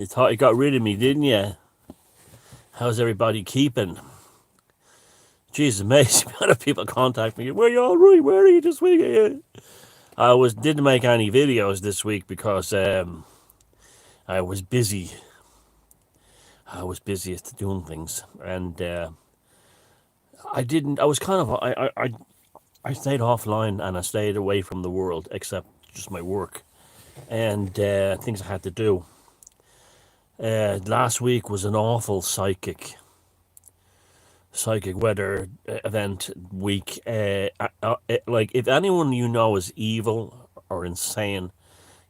You thought you got rid of me, didn't you? How's everybody keeping? Jesus, amazing amount of people contact me. Were you all right? Where are you this week? Didn't make any videos this week because I was busy. I was busy at doing things, and I didn't. I was kind of. I stayed offline and I stayed away from the world, except just my work and things I had to do. Last week was an awful psychic weather event week. Like, if anyone you know is evil or insane,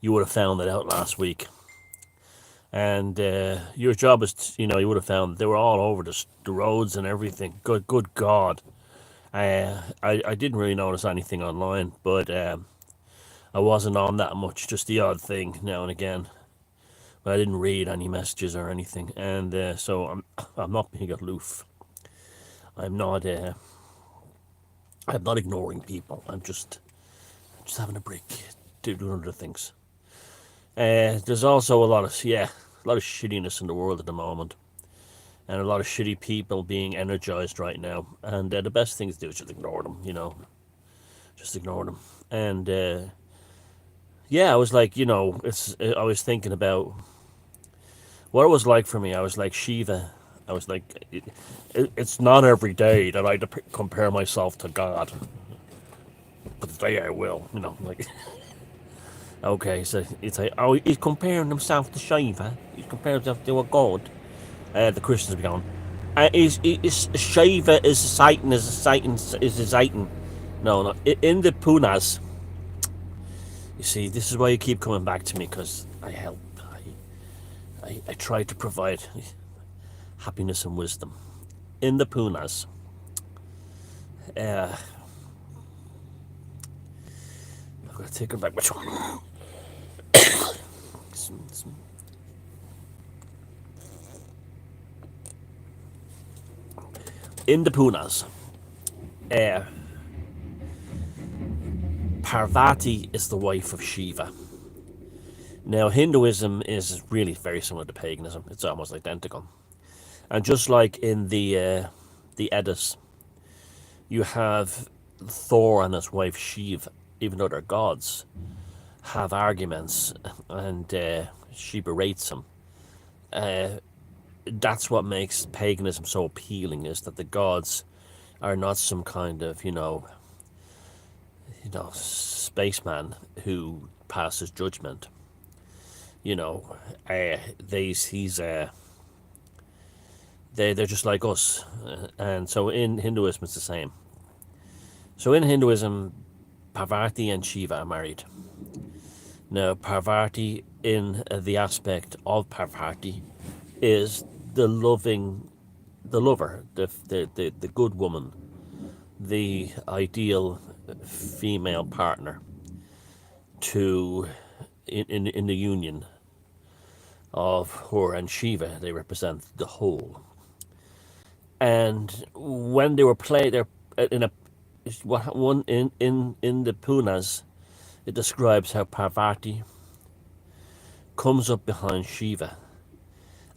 you would have found it out last week. And your job is, you would have found they were all over the roads and everything. Good God. I didn't really notice anything online, but I wasn't on that much, just the odd thing now and again. But I didn't read any messages or anything, and so I'm not being aloof. I'm not I'm not ignoring people. I'm just having a break, doing other things. There's also a lot of shittiness in the world at the moment, and a lot of shitty people being energized right now. And the best thing to do is just ignore them. Just ignore them. And I was like, I was thinking about what it was like for me. I was like Shiva. I was like, it's not every day that I compare myself to God, but today I will. Like, okay, so it's like, oh, he's comparing himself to Shiva. He's comparing himself to a god. The Christians be going, is Shiva is Satan, is a Satan. No, in the Punas. You see, this is why you keep coming back to me, because I help. I try to provide happiness and wisdom. In the Punas, I'm going to take her back. Which one? In the Punas, Parvati is the wife of Shiva. Now, Hinduism is really very similar to paganism. It's almost identical. And just like in the Eddas, you have Thor and his wife Shiva, even though they're gods, have arguments, and she berates him. That's what makes paganism so appealing, is that the gods are not some kind of, spaceman who passes judgment. They're just like us, and so in Hinduism it's the same. So in Hinduism, Parvati and Shiva are married. Now, Parvati, in the aspect of Parvati, is the lover, the good woman, the ideal female partner to in the union of her and Shiva. They represent the whole. And when they were played, they're in a one in the Punas, it describes how Parvati comes up behind Shiva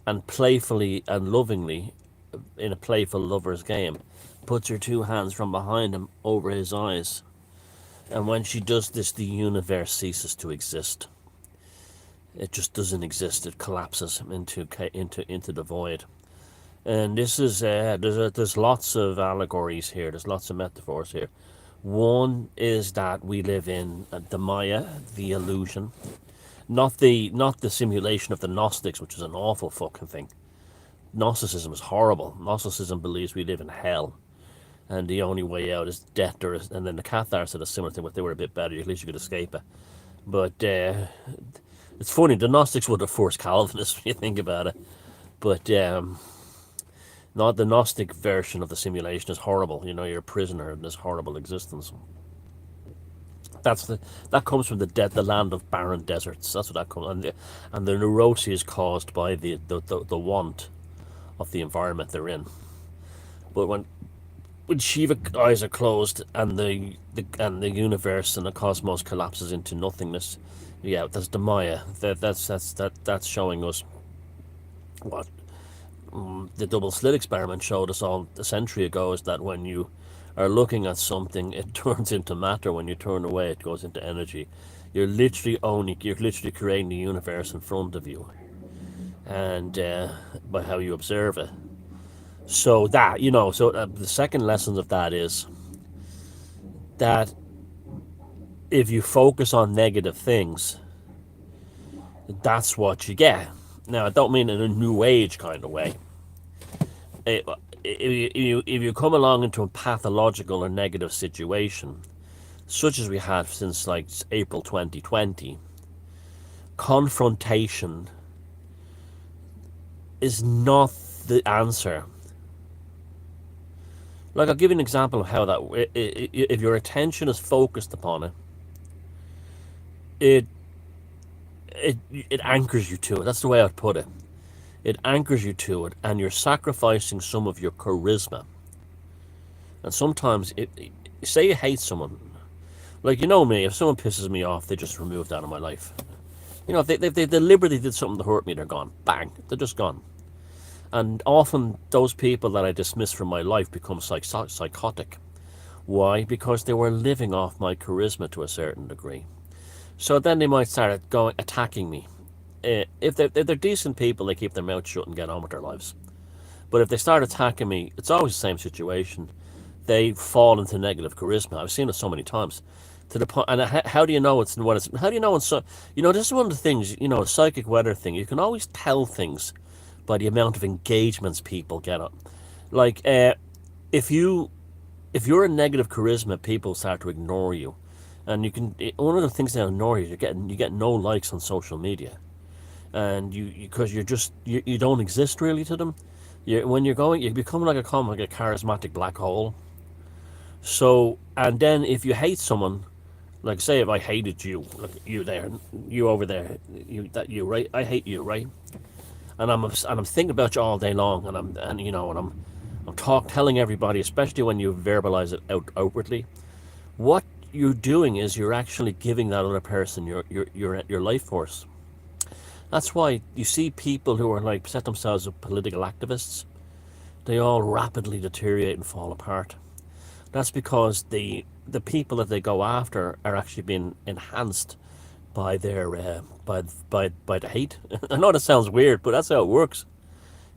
and playfully and lovingly, in a playful lover's game, puts her two hands from behind him over his eyes. And when she does this, the universe ceases to exist. It just doesn't exist. It collapses into the void. And this is there's lots of allegories here. There's lots of metaphors here. One is that we live in the Maya, the illusion, not the simulation of the Gnostics, which is an awful fucking thing. Gnosticism is horrible. Gnosticism believes we live in hell, and the only way out is death. And then the Cathars said a similar thing, but they were a bit better. At least you could escape it. But it's funny. The Gnostics were the first Calvinists, when you think about it. But not the Gnostic version of the simulation is horrible. You're a prisoner in this horrible existence. That comes from the land of barren deserts. That's what that comes, and the neurosis is caused by the want of the environment they're in. But when Shiva eyes are closed and the universe and the cosmos collapses into nothingness, that's the Maya. That's showing us what the double slit experiment showed us all a century ago is that when you are looking at something, it turns into matter. When you turn away, it goes into energy. You're literally creating the universe in front of you, and by how you observe it. So that the second lesson of that is that if you focus on negative things, that's what you get. Now, I don't mean in a new age kind of way. It, if you come along into a pathological or negative situation, such as we have since like April 2020, confrontation is not the answer. Like, I'll give you an example of how that, if your attention is focused upon it, it it anchors you to it. That's the way I'd put it. It anchors you to it, and you're sacrificing some of your charisma. And sometimes, say you hate someone, like, you know me, if someone pisses me off, they just remove that out of my life. You know, if they deliberately did something to hurt me, they're gone. Bang, they're just gone. And often those people that I dismiss from my life become psychotic. Why? Because they were living off my charisma to a certain degree. So then they might start attacking me. If they're decent people, they keep their mouth shut and get on with their lives. But if they start attacking me, it's always the same situation. They fall into negative charisma. I've seen it so many times. To the point, and how do you know it's what it's? How do you know it's so? This is one of the things. A psychic weather thing. You can always tell things by the amount of engagements people get on. Like, if you're a negative charisma, people start to ignore you, and you can. One of the things they ignore you get no likes on social media, and because you don't exist really to them. When you're going, you become like a charismatic black hole. So, and then if you hate someone, like say if I hated you, like you there, you over there, you right, I hate you, right, and I'm thinking about you all day long, and I'm telling everybody, especially when you verbalize it outwardly, what you're doing is you're actually giving that other person your life force. That's why you see people who are like set themselves as political activists, they all rapidly deteriorate and fall apart. That's because the people that they go after are actually being enhanced by their by the hate. I know that sounds weird, but that's how it works.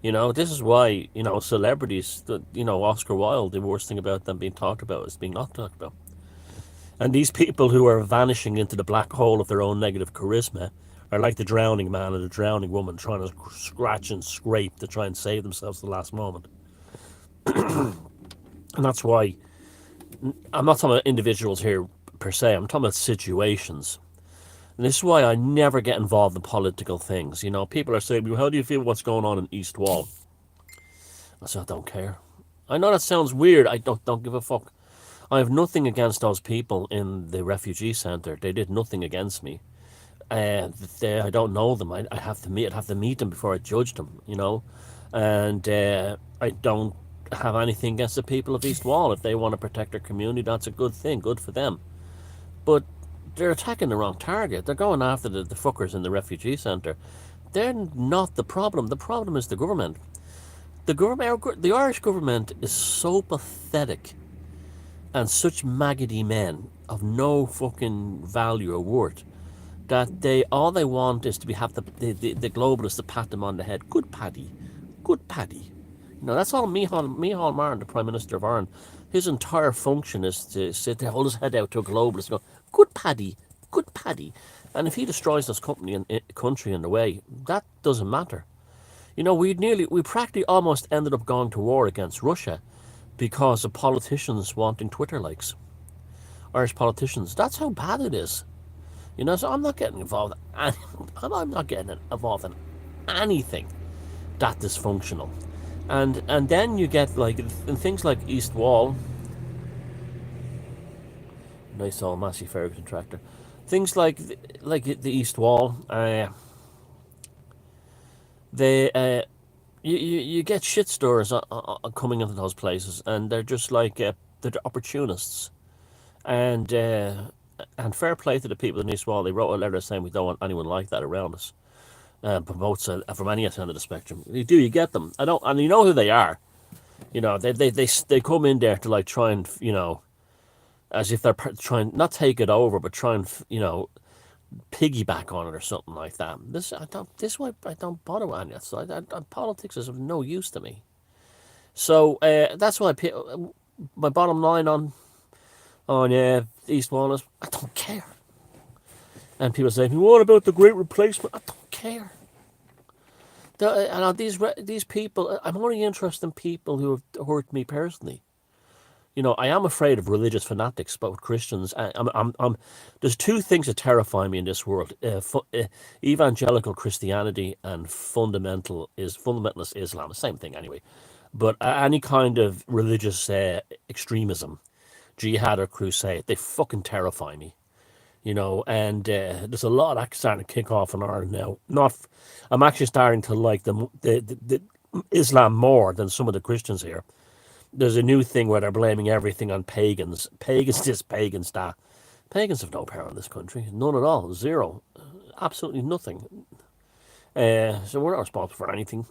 This is why celebrities. Oscar Wilde. The worst thing about them being talked about is being not talked about. And these people who are vanishing into the black hole of their own negative charisma are like the drowning man or the drowning woman trying to scratch and scrape to try and save themselves at the last moment. And that's why I'm not talking about individuals here per se. I'm talking about situations. And this is why I never get involved in political things. People are saying, well, how do you feel what's going on in East Wall? I said, I don't care. I know that sounds weird. I don't give a fuck. I have nothing against those people in the refugee centre. They did nothing against me. I don't know them. I'd have to meet them before I judge them. And I don't have anything against the people of East Wall. If they want to protect their community, that's a good thing. Good for them. But they're attacking the wrong target. They're going after the fuckers in the refugee centre. They're not the problem. The problem is the government. The Irish government is so pathetic and such maggoty men of no fucking value or worth that all they want is to have the globalists to pat them on the head. Good Paddy. Good Paddy. That's all Micheál Martin, the Prime Minister of Ireland. His entire function is to sit there, hold his head out to a globalist and go, good Paddy, good Paddy. And if he destroys this country in the way, that doesn't matter. We practically almost ended up going to war against Russia because of politicians wanting Twitter likes. Irish politicians. That's how bad it is. So I'm not getting involved. I'm not getting involved in anything that dysfunctional. And then you get like in things like East Wall. Nice old Massey Ferguson tractor. Things like the East Wall. You get shit stores coming into those places, and they're just like they're opportunists. And fair play to the people in East Wall. They wrote a letter saying we don't want anyone like that around us. promotes from any end of the spectrum. You get them. I don't, and you know who they are. You know, they come in there to like try and, you know, as if they're trying not take it over, but try and, you know, piggyback on it or something like that. This is why I don't bother with any of that. So politics is of no use to me. So that's why my bottom line on East Wall is I don't care. And people say, what about the Great Replacement? I don't care. And these people, I'm only interested in people who have hurt me personally. You know, I am afraid of religious fanatics, but with Christians, there's two things that terrify me in this world: evangelical Christianity and fundamentalist Islam. The same thing, anyway. But any kind of religious extremism, jihad or crusade, they fucking terrify me. You know, and there's a lot of that starting to kick off in Ireland now. I'm actually starting to like the Islam more than some of the Christians here. There's a new thing where they're blaming everything on pagans. Pagans this, pagans that. Pagans have no power in this country. None at all. Zero. Absolutely nothing. So we're not responsible for anything.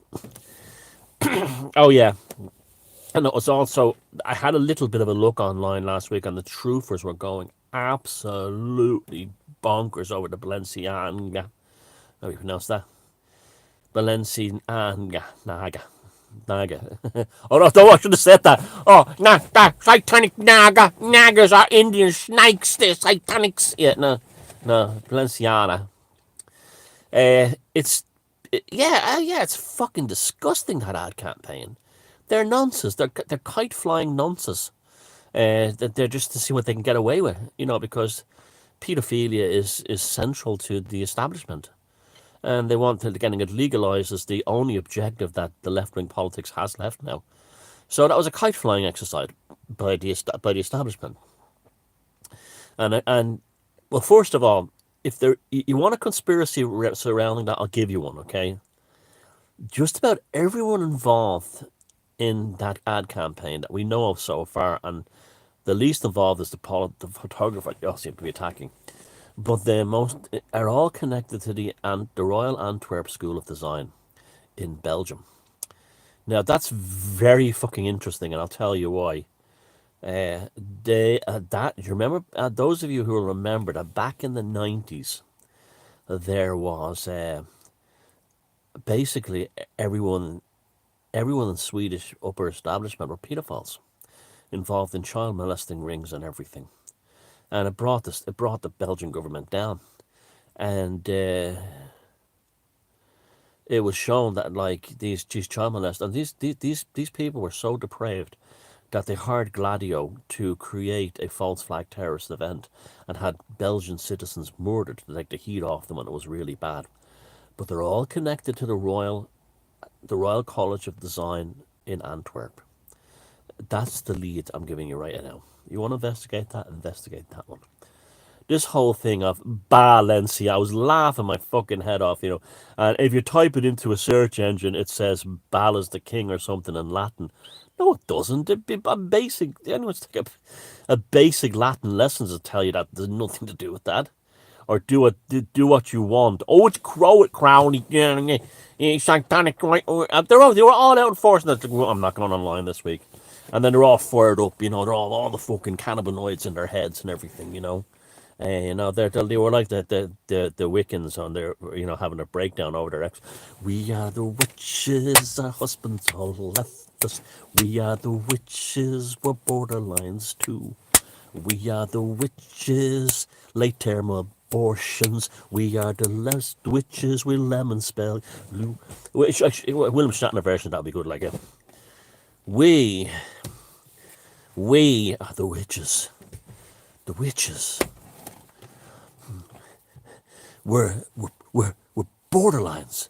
Oh, yeah. And it was also, I had a little bit of a look online last week, and the truthers were going absolutely bonkers over the Balenciaga. How do you pronounce that? Balenciaga. Naga. Oh, no, I should have said that. Oh, satanic Naga. Nagas are Indian snakes. They're satanics. Yeah, no, Balenciaga. It's fucking disgusting, that ad campaign. They're nonsense. They're kite flying nonsense. That they're just to see what they can get away with, you know, because paedophilia is central to the establishment. And they want getting it legalized as the only objective that the left-wing politics has left now. So that was a kite-flying exercise by the establishment. And well, first of all, if you want a conspiracy surrounding that, I'll give you one, okay? Just about everyone involved in that ad campaign that we know of so far, and the least involved is the photographer you all seem to be attacking. But the most are all connected to the Royal Antwerp School of Design in Belgium. Now that's very fucking interesting, and I'll tell you why. You remember, those of you who will remember that back in the 90s, there was basically everyone in Swedish upper establishment were paedophiles involved in child molesting rings and everything. And it brought the Belgian government down, and it was shown that like these child molesters, and these people were so depraved that they hired Gladio to create a false flag terrorist event and had Belgian citizens murdered to take the heat off them when it was really bad. But they're all connected to the Royal College of Design in Antwerp. That's the lead I'm giving you right now. You want to investigate that? Investigate that one. This whole thing of Balenciaga, I was laughing my fucking head off, you know. And if you type it into a search engine, it says Bal is the king or something in Latin. No, it doesn't. Anyone's take a basic Latin lessons to tell you that there's nothing to do with that. Or do what you want. Oh, it's Crowley. Yeah, satanic. They were all out enforcing that. I'm not going online this week. And then they're all fired up, you know. They're all the fucking cannabinoids in their heads and everything, you know. You know, they were like the Wiccans on their, you know, having a breakdown over their ex. We are the witches, our husbands all left us. We are the witches, we're borderlines too. We are the witches, late term abortions. We are the last witches with lemon spell. William Shatner version, that'd be good, like it. We are the witches. The witches. We're borderlines.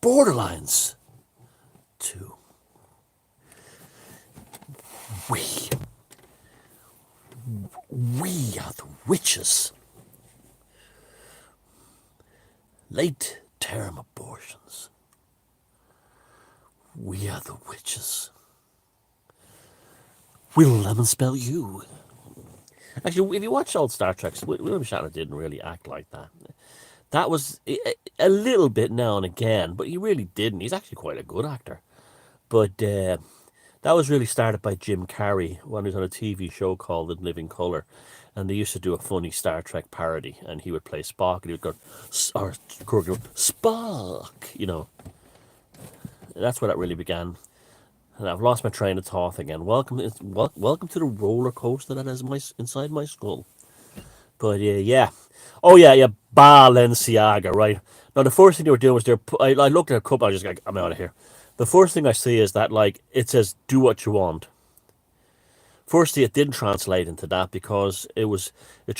Borderlines too. We are the witches. Late term abortions. We are the witches. We'll lemon spell you. Actually, if you watch old Star Trek, William Shatner didn't really act like that. That was a little bit now and again, but he really didn't. He's actually quite a good actor. But that was really started by Jim Carrey when he was on a TV show called In Living Color, and they used to do a funny Star Trek parody, and he would play Spock, and he would go, or Kirk would go, Spock, you know. That's where that really began. And I've lost my train of thought again. Welcome to the roller coaster that is inside my skull. But yeah. Oh yeah. Balenciaga, right? Now the first thing they were doing was I looked at a couple. I was just like, I'm out of here. The first thing I see is that like it says, "Do what you want." Firstly, it didn't translate into that because it was the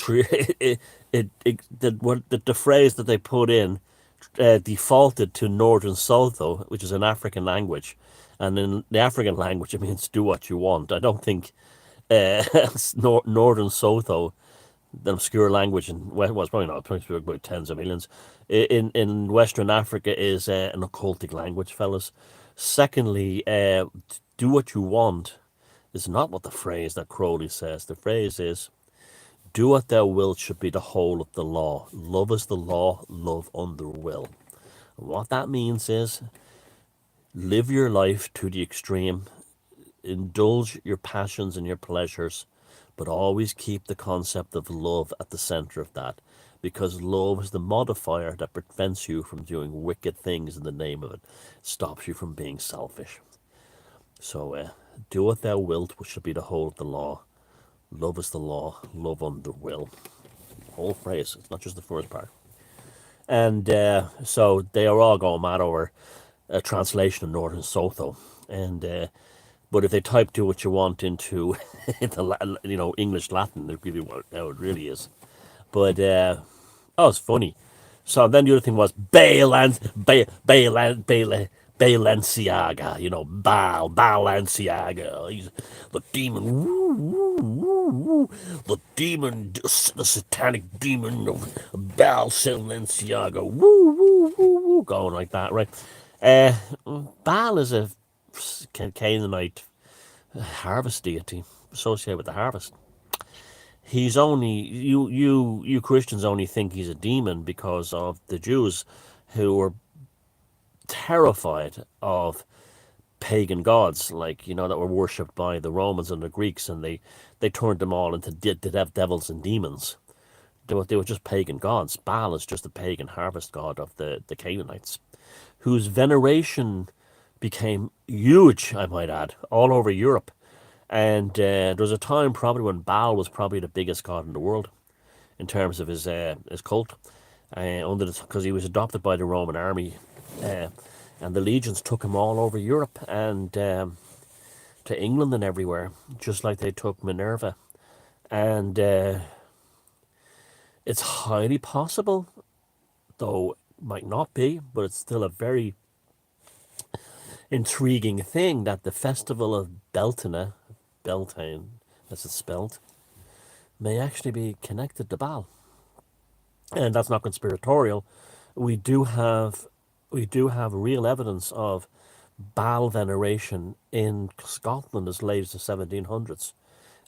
phrase that they put in defaulted to Northern Sotho, which is an African language, and in the African language it means "do what you want." I don't think Northern Sotho, the obscure language in well, it's probably not, probably speak about tens of millions in Western Africa, is an occultic language, fellas. Secondly, do what you want is not what the phrase that Crowley says. The phrase is, do what thou wilt should be the whole of the law. Love is the law, love under will. And what that means is, live your life to the extreme, indulge your passions and your pleasures, but always keep the concept of love at the center of that, because love is the modifier that prevents you from doing wicked things in the name of it. It stops you from being selfish. So, do what thou wilt, which should be the whole of the law. Love is the law, love under will. Whole phrase, it's not just the first part. And so they are all going mad over a translation of Northern Sotho. And but if they type "do what you want" into English Latin, it really how it really is. But it's funny. So then the other thing was Balenciaga, Balenciaga. He's the demon, the demon, the satanic demon of Balenciaga, going like that, right? Baal is a Canaanite harvest deity associated with the harvest. He's only you Christians only think he's a demon because of the Jews who were terrified of pagan gods, like that were worshipped by the Romans and the Greeks, and they turned them all into devils and demons. They were just pagan gods. Baal is just a pagan harvest god of the Canaanites, whose veneration became huge, I might add, all over Europe. And there was a time probably when Baal was probably the biggest god in the world in terms of his cult, because he was adopted by the Roman army, and the legions took him all over Europe and to England and everywhere, just like they took Minerva. And it's highly possible, though it might not be, but it's still a very intriguing thing, that the festival of Beltane, as it's spelled, may actually be connected to Baal. And that's not conspiratorial. We do have real evidence of Baal veneration in Scotland as late as the 1700s.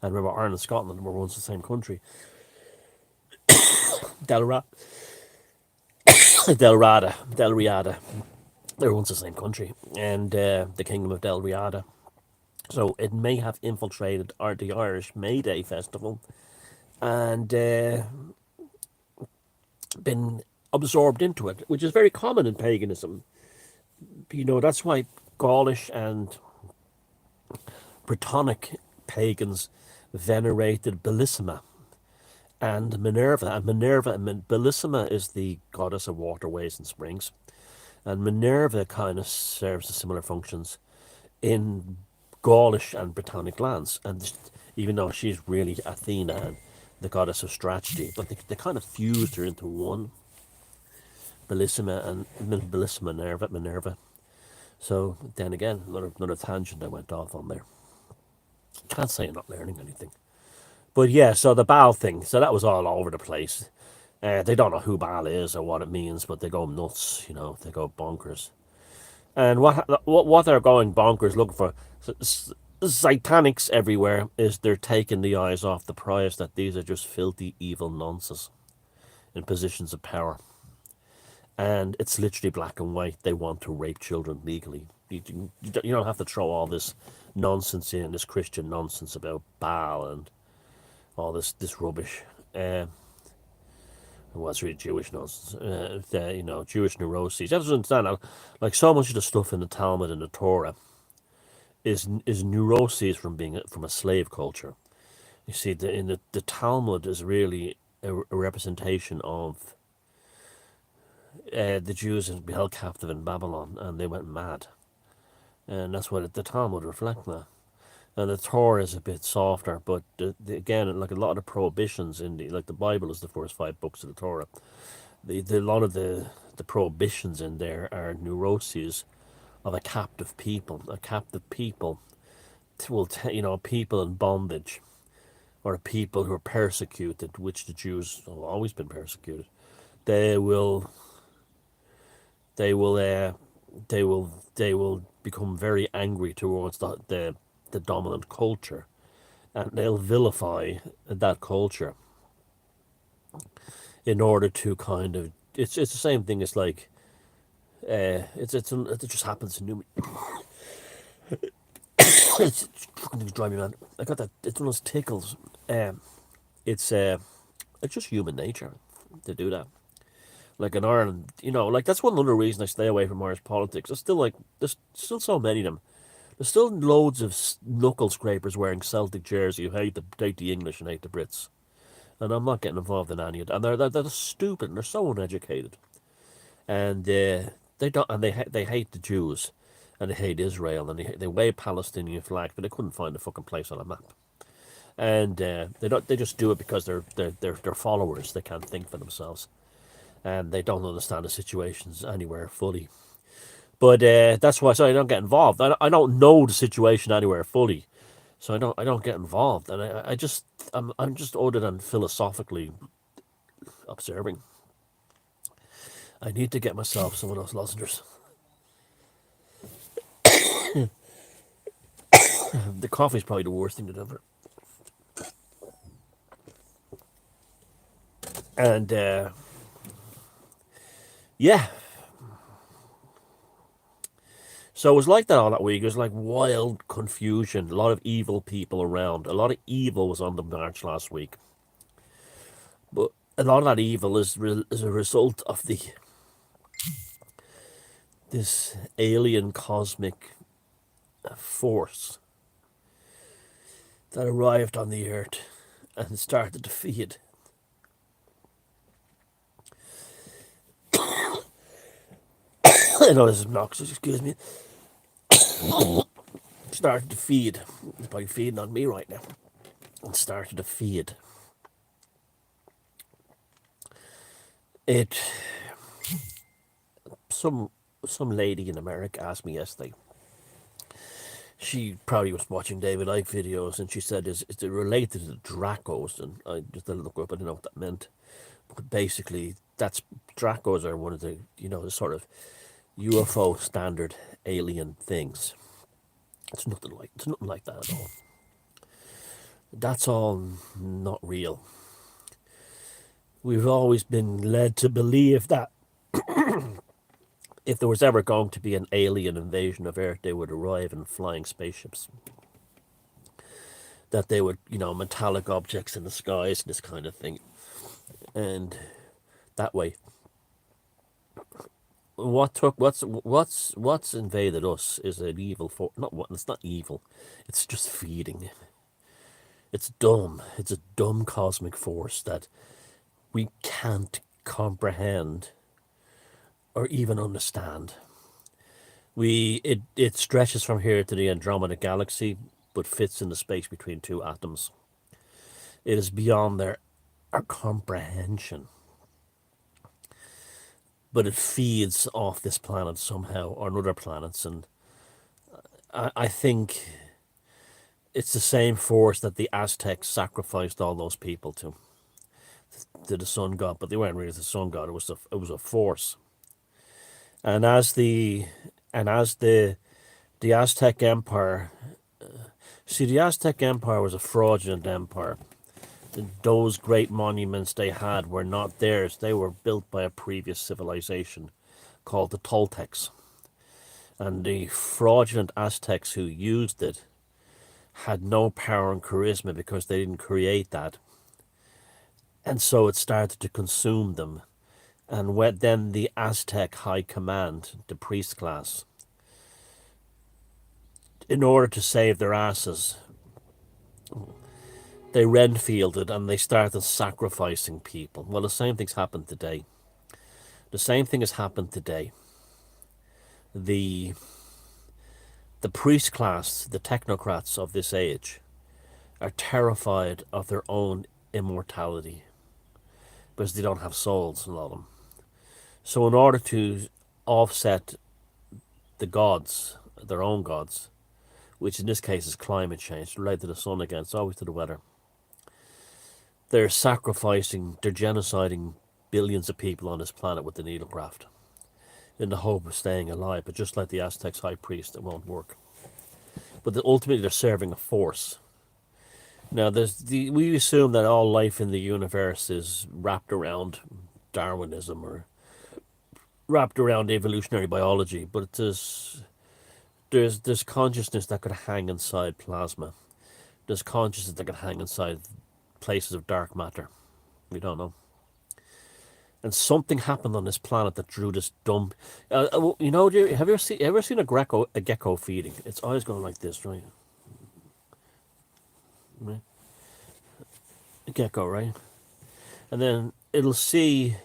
And remember, Ireland and Scotland were once the same country. Delriada. They were once the same country, and the Kingdom of Delriada. So it may have infiltrated the Irish May Day festival and been absorbed into it, which is very common in paganism. That's why Gaulish and Brittonic pagans venerated Bellissima and Minerva. And Bellissima is the goddess of waterways and springs. And Minerva kind of serves the similar functions in Gaulish and Brittonic lands. And even though she's really Athena and the goddess of strategy, but they kind of fused her into one. Bellissima Minerva. So then again, another tangent I went off on there. Can't say I'm not learning anything. But yeah, so the Baal thing, so that was all over the place. They don't know who Baal is or what it means, but they go nuts, they go bonkers. And what they're going bonkers looking for, satanics everywhere, is they're taking the eyes off the prize, that these are just filthy, evil nonsense in positions of power. and it's literally black and white. They want to rape children legally. You don't have to throw all this nonsense in, this Christian nonsense about Baal and all this rubbish. Well, it's really Jewish nonsense. Jewish neuroses. You have to understand, like so much of the stuff in the Talmud and the Torah is neuroses from a slave culture. You see, the Talmud is really a representation of the Jews had been held captive in Babylon, and they went mad, and that's what the Talmud reflects that. And the Torah is a bit softer, but again, like a lot of the prohibitions in the Bible is the first 5 books of the Torah. A lot of the prohibitions in there are neuroses of a captive people. A captive people people in bondage, or people who are persecuted, which the Jews have always been persecuted. They will become very angry towards the dominant culture, and they'll vilify that culture in order to kind of it's the same thing as like it just happens to me. It's fucking driving me, man. I got that. It's one of those tickles. It's just human nature to do that. Like in Ireland, like that's one other reason I stay away from Irish politics. There's still so many of them. There's still loads of knuckle scrapers wearing Celtic jersey who hate the English and hate the Brits, and I'm not getting involved in any of that. And they're stupid and they're so uneducated, and they don't and they hate the Jews, and they hate Israel, and they wave Palestinian flags, but they couldn't find a fucking place on a map. And they just do it because they're followers. They can't think for themselves, and they don't understand the situations anywhere fully. But that's why I don't get involved. I don't know the situation anywhere fully, so I don't get involved. And I'm just other than philosophically observing. I need to get myself some of those lozenges. The coffee's probably the worst thing to ever. And yeah. So it was like that all that week. It was like wild confusion, a lot of evil people around. A lot of evil was on the march last week. But a lot of that evil is a result of this alien cosmic force that arrived on the earth and started to feed. I know this is obnoxious, excuse me. Started to feed. It's probably feeding on me right now. And started to feed. Some lady in America asked me yesterday. She probably was watching David Icke videos, and she said, "Is it related to the Dracos?" And I just had to look up. I didn't know what that meant. But basically, Dracos are one of the the sort of UFO standard alien things. It's nothing like that at all. That's all not real. We've always been led to believe that if there was ever going to be an alien invasion of Earth, they would arrive in flying spaceships. That they would, metallic objects in the skies, this kind of thing. And that way, what's invaded us is an evil force. It's not evil. It's just feeding. It's dumb. It's a dumb cosmic force that we can't comprehend or even understand. It stretches from here to the Andromeda Galaxy, but fits in the space between two atoms. It is beyond our comprehension. But it feeds off this planet somehow, or other planets, and I think it's the same force that the Aztecs sacrificed all those people to the sun god, but they weren't really the sun god. It was a force. And as the Aztec Empire, the Aztec Empire was a fraudulent empire. those great monuments they had were not theirs. They were built by a previous civilization called the Toltecs. And the fraudulent Aztecs who used it had no power and charisma because they didn't create that. And so it started to consume them. And then the Aztec high command, the priest class, in order to save their asses, they renfielded and they started sacrificing people. Well, the same thing's happened today. The same thing has happened today. The priest class, the technocrats of this age, are terrified of their own immortality because they don't have souls, a lot of them. So in order to offset the gods, their own gods, which in this case is climate change, related to the sun again, it's always to the weather, they're sacrificing, they're genociding billions of people on this planet with the needlecraft in the hope of staying alive. But just like the Aztecs high priest, it won't work. But ultimately they're serving a force. Now, we assume that all life in the universe is wrapped around Darwinism or wrapped around evolutionary biology, but there's consciousness that could hang inside plasma. There's consciousness that could hang inside places of dark matter. We don't know. And something happened on this planet that drew this dumb. Have you ever seen a gecko feeding? Its eyes going like this, right? Right? A gecko, right? And then it'll see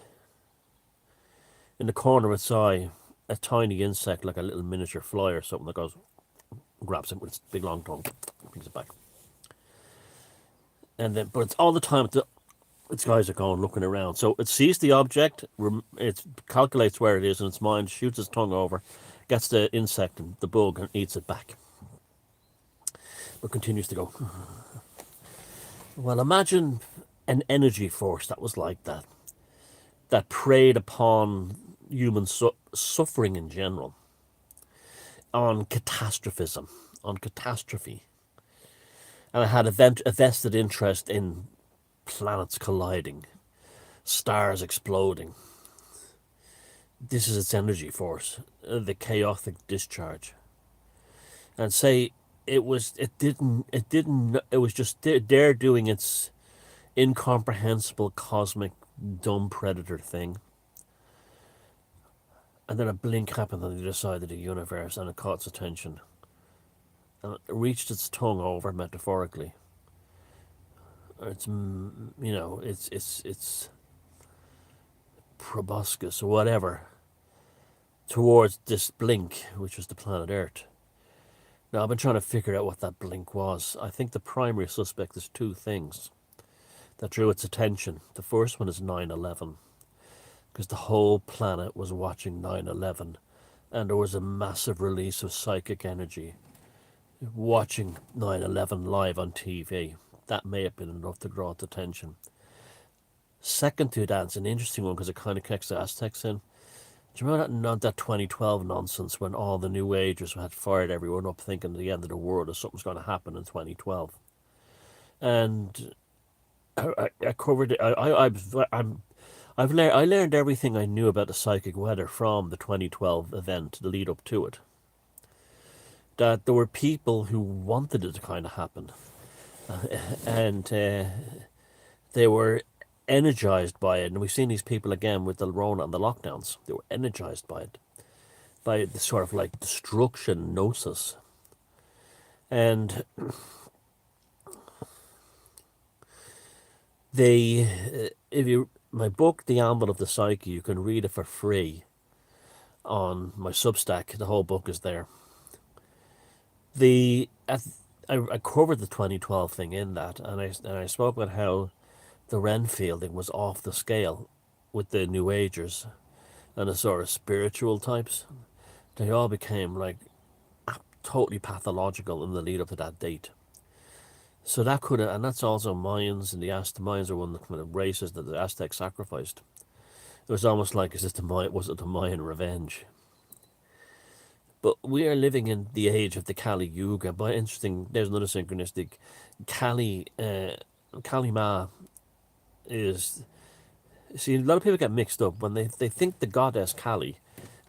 in the corner of its eye a tiny insect, like a little miniature fly or something, that goes, grabs it with its big long tongue, brings it back. And then, but it's all the time. Its guys are going looking around. So it sees the object, it calculates where it is in its mind, shoots its tongue over, gets the insect and the bug and eats it back. But continues to go. Well, imagine an energy force that was like that, that preyed upon human suffering in general, on catastrophism, on catastrophe. And it had a vested interest in planets colliding, stars exploding. This is its energy force, the chaotic discharge. And say it was just there doing its incomprehensible cosmic dumb predator thing. And then a blink happened on the other side of the universe and it caught its attention. And it reached its tongue over, metaphorically. It's proboscis or whatever, towards this blink, which was the planet Earth. Now, I've been trying to figure out what that blink was. I think the primary suspect is two things that drew its attention. The first one is 9/11, because the whole planet was watching 9/11, and there was a massive release of psychic energy watching 9/11 live on TV. That may have been enough to draw its attention. Second to that, it's an interesting one because it kind of connects the Aztecs in. Do you remember that 2012 nonsense when all the New Agers had fired everyone up thinking the end of the world or something's going to happen in 2012? And I covered it. I learned everything I knew about the psychic weather from the 2012 event, the lead up to it. That there were people who wanted it to kind of happen. And they were energized by it. And we've seen these people again with the Rona and the lockdowns. They were energized by it, by the sort of like destruction gnosis. And my book, The Anvil of the Psyche, you can read it for free on my Substack. The whole book is there. I covered the 2012 thing in that, and I spoke about how the Renfielding was off the scale with the New Agers and the sort of spiritual types. They all became like totally pathological in the lead up to that date. So that could have, and that's also Mayans, and the Mayans are one of the kind of races that the Aztecs sacrificed. It was almost like, was it the Mayan revenge? But we are living in the age of the Kali Yuga. But interesting, there's another synchronistic. Kali Kali Ma is, see, a lot of people get mixed up when they think the goddess Kali,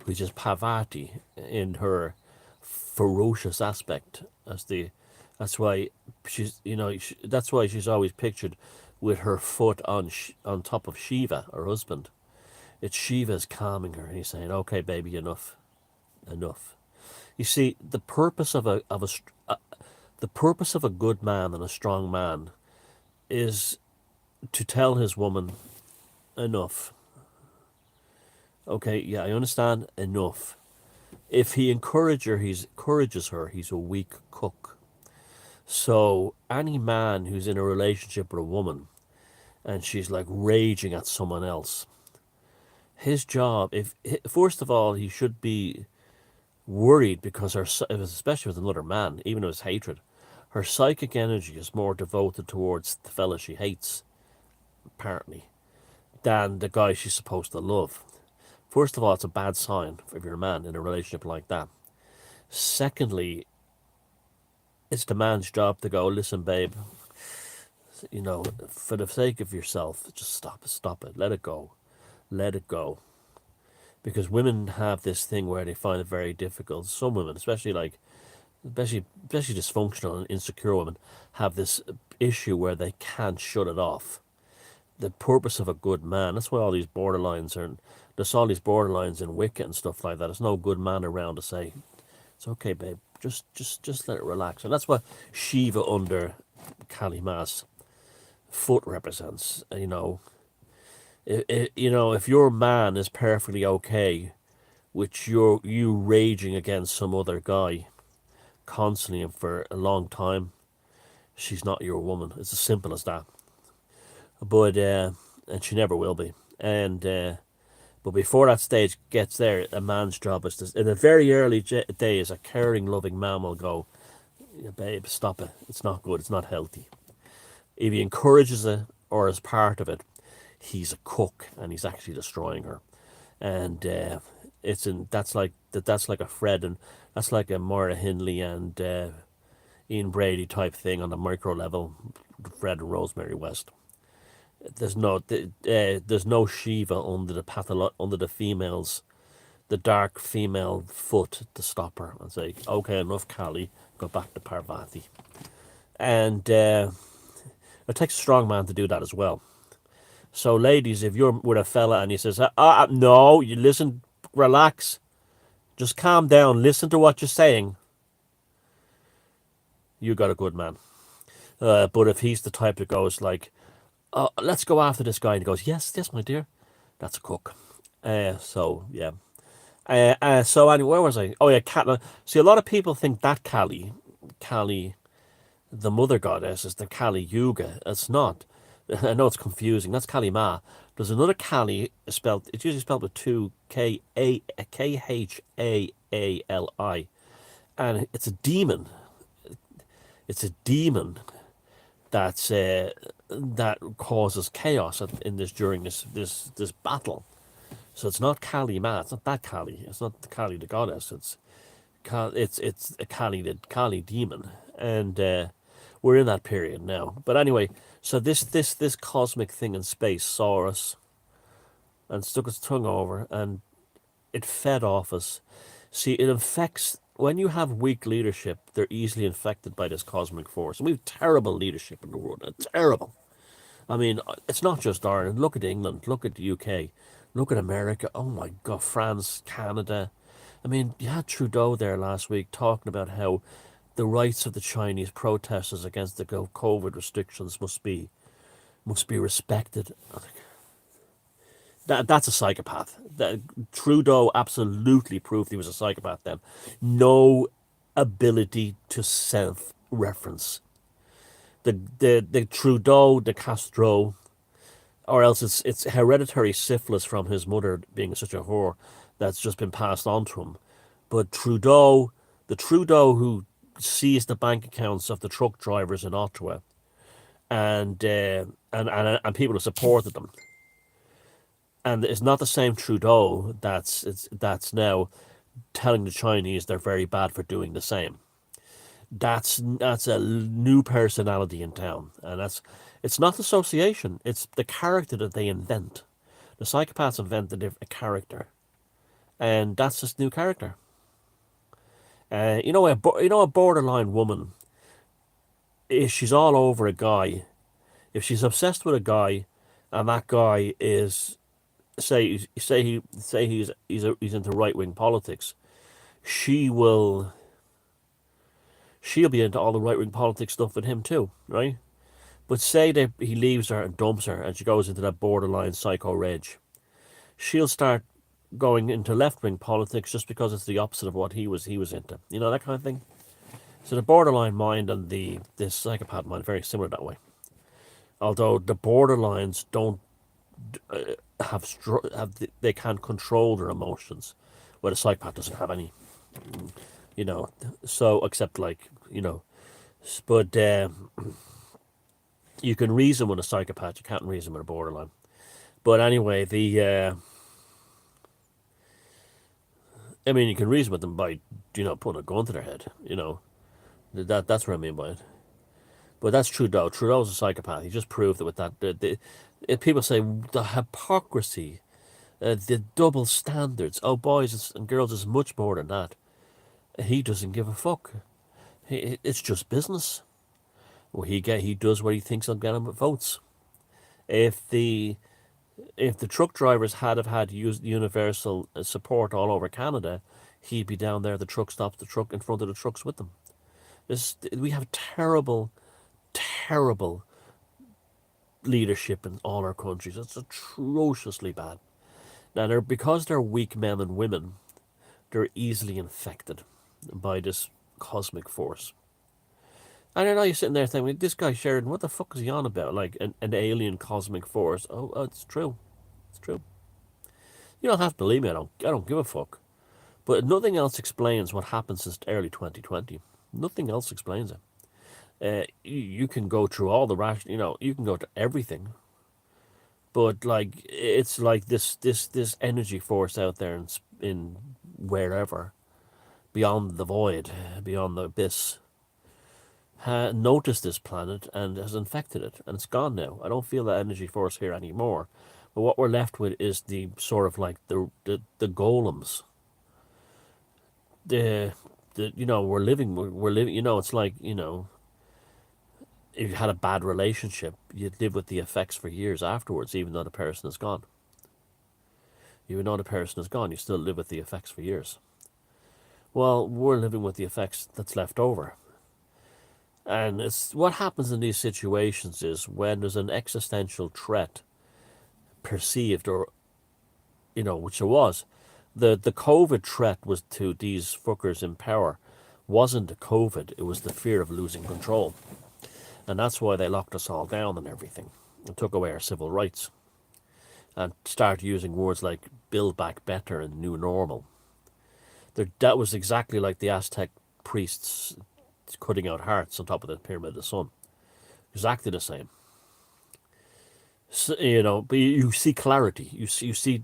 which is Parvati in her ferocious aspect, as the, that's why she's, that's why she's always pictured with her foot on top of Shiva, her husband. It's Shiva's calming her, and he's saying, "Okay, baby, enough, enough." You see, the purpose of a good man and a strong man is to tell his woman, "Enough." Okay, yeah, I understand. Enough. If he encourages her, he's a weak cook. So any man who's in a relationship with a woman and she's like raging at someone else, his job, if first of all, he should be worried because especially with another man, even if it's hatred, her psychic energy is more devoted towards the fella she hates, apparently, than the guy she's supposed to love. First of all, it's a bad sign if you're a man in a relationship like that. Secondly, it's the man's job to go, "Listen, babe, for the sake of yourself, just stop it, let it go, let it go." Because women have this thing where they find it very difficult. Some women, especially dysfunctional and insecure women, have this issue where they can't shut it off. The purpose of a good man, that's why all these borderlines are, there's all these borderlines in Wicca and stuff like that. There's no good man around to say, "It's okay, babe, just let it relax." And that's what Shiva under Kali Ma's foot represents. If your man is perfectly okay with you raging against some other guy constantly and for a long time, she's not your woman. It's as simple as that. But and she never will be. And but before that stage gets there, a man's job is to, in the very early days, a caring, loving man will go, "Yeah, babe, stop it. It's not good. It's not healthy." If he encourages it or is part of it, he's a cook and he's actually destroying her. And that's like a Fred, and that's like a Maura Hindley and Ian Brady type thing on the micro level. Fred and Rosemary West. There's no Shiva under the females, the dark female foot to stop her and say, "Okay, enough, Kali, go back to Parvati." And it takes a strong man to do that as well. So, ladies, if you're with a fella and he says, no, you listen, relax, just calm down, listen to what you're saying," you got a good man. But if he's the type that goes like, "Oh, let's go after this guy," and he goes, "Yes, yes, my dear," that's a cook. So, yeah. So, anyway, where was I? Oh, yeah, Cat. See, a lot of people think that Kali, the mother goddess, is the Kali Yuga. It's not. I know it's confusing. That's Kali Ma. There's another Kali spelled. It's usually spelled with two Khaali, and it's a demon. It's a demon that's that causes chaos in this during this battle. So it's not Kali Ma. It's not that Kali. It's not the Kali the goddess. It's a Kali demon, and we're in that period now. But anyway, so this cosmic thing in space saw us and stuck its tongue over, and it fed off us. See, it infects. When you have weak leadership, they're easily infected by this cosmic force. And we have terrible leadership in the world. Terrible. I mean, it's not just Ireland. Look at England. Look at the UK. Look at America. Oh my God, France, Canada. I mean, you had Trudeau there last week talking about how the rights of the Chinese protesters against the COVID restrictions must be respected. That's a psychopath. Trudeau absolutely proved he was a psychopath then. No ability to self-reference. The Trudeau, the Castro, or else it's hereditary syphilis from his mother being such a whore that's just been passed on to him. But the Trudeau who seized the bank accounts of the truck drivers in Ottawa and people who supported them, and it's not the same Trudeau that's now telling the Chinese they're very bad for doing the same. That's a new personality in town, and It's not association, it's the character that they invent. The psychopaths invent a character, and that's this new character. A borderline woman, if she's all over a guy, if she's obsessed with a guy, and that guy is he's into right wing politics, she'll be into all the right wing politics stuff with him too, right? But say that he leaves her and dumps her, and she goes into that borderline psycho rage, she'll start going into left wing politics just because it's the opposite of what he was into. You know, that kind of thing. So the borderline mind and the psychopath mind are very similar that way. Although the borderlines don't they can't control their emotions, where the psychopath doesn't have any. You know, so except but you can reason with a psychopath, you can't reason with a borderline. But anyway, you can reason with them by, putting a gun to their head. That's what I mean by it. But that's Trudeau. Trudeau's a psychopath. He just proved it with that. People say the hypocrisy, the double standards. Oh, boys and girls, is much more than that. He doesn't give a fuck. It's just business. Well, he does what he thinks will get him votes. If the truck drivers had used universal support all over Canada, he'd be down there. The truck stops the truck in front of the trucks with them. We have terrible leadership in all our countries. It's atrociously bad. Now, because they're weak men and women, they're easily infected by this cosmic force. And I know you're sitting there thinking, this guy Sheridan, what the fuck is he on about? Like an alien cosmic force. Oh, it's true. It's true. You don't have to believe me. I don't give a fuck. But nothing else explains what happened since early 2020. Nothing else explains it. You can go through all the you can go to everything. But it's like this energy force out there in wherever, beyond the void, beyond the abyss, noticed this planet and has infected it, and it's gone now. I don't feel that energy force here anymore. But what we're left with is the sort of like the golems. We're living. It's like if you had a bad relationship, you'd live with the effects for years afterwards, even though the person is gone. Even though the person is gone, you still live with the effects for years. Well, we're living with the effects that's left over. And it's what happens in these situations is when there's an existential threat perceived, or which there was. The COVID threat was to these fuckers in power wasn't the COVID, it was the fear of losing control. And that's why they locked us all down and everything, and took away our civil rights, and started using words like build back better and new normal. That was exactly like the Aztec priests cutting out hearts on top of the Pyramid of the Sun. Exactly the same. So, but you see clarity. You see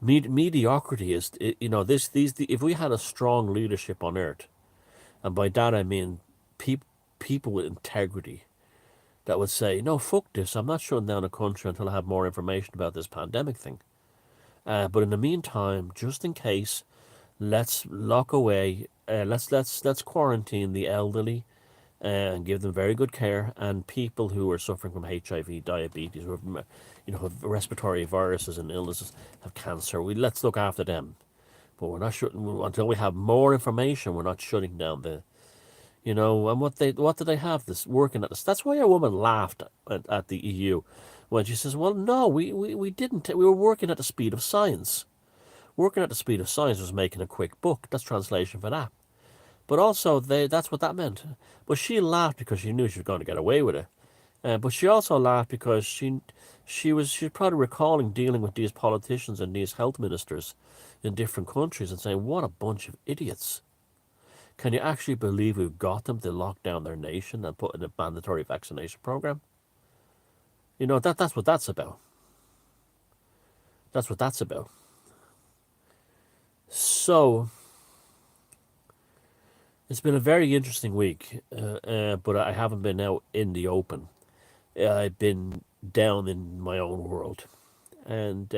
mediocrity is, if we had a strong leadership on Earth, and by that I mean people with integrity, that would say, no, fuck this, I'm not shutting down a country until I have more information about this pandemic thing. But in the meantime, just in case, let's lock away, let's quarantine the elderly and give them very good care, and people who are suffering from HIV, diabetes, who have respiratory viruses and illnesses, have cancer. Let's look after them. But we're not shutting, until we have more information, we're not shutting down and what do they have this working at this? That's why a woman laughed at the EU when she says, well, no, we didn't. We were working at the speed of science. Working at the speed of science was making a quick buck. That's translation for that. But also, that's what that meant. But she laughed because she knew she was going to get away with it. But she also laughed because she was probably recalling dealing with these politicians and these health ministers in different countries and saying, what a bunch of idiots. Can you actually believe we've got them to lock down their nation and put in a mandatory vaccination program? That's what that's about. That's what that's about. So, it's been a very interesting week, but I haven't been out in the open. I've been down in my own world, and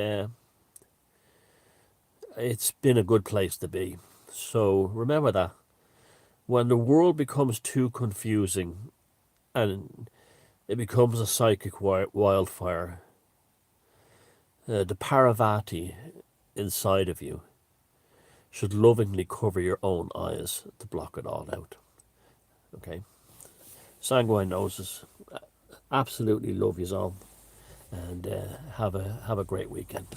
it's been a good place to be. So remember that when the world becomes too confusing and it becomes a psychic wildfire, the Parvati inside of you should lovingly cover your own eyes to block it all out. Okay? Sanguine noses. Absolutely love you all, and have a great weekend.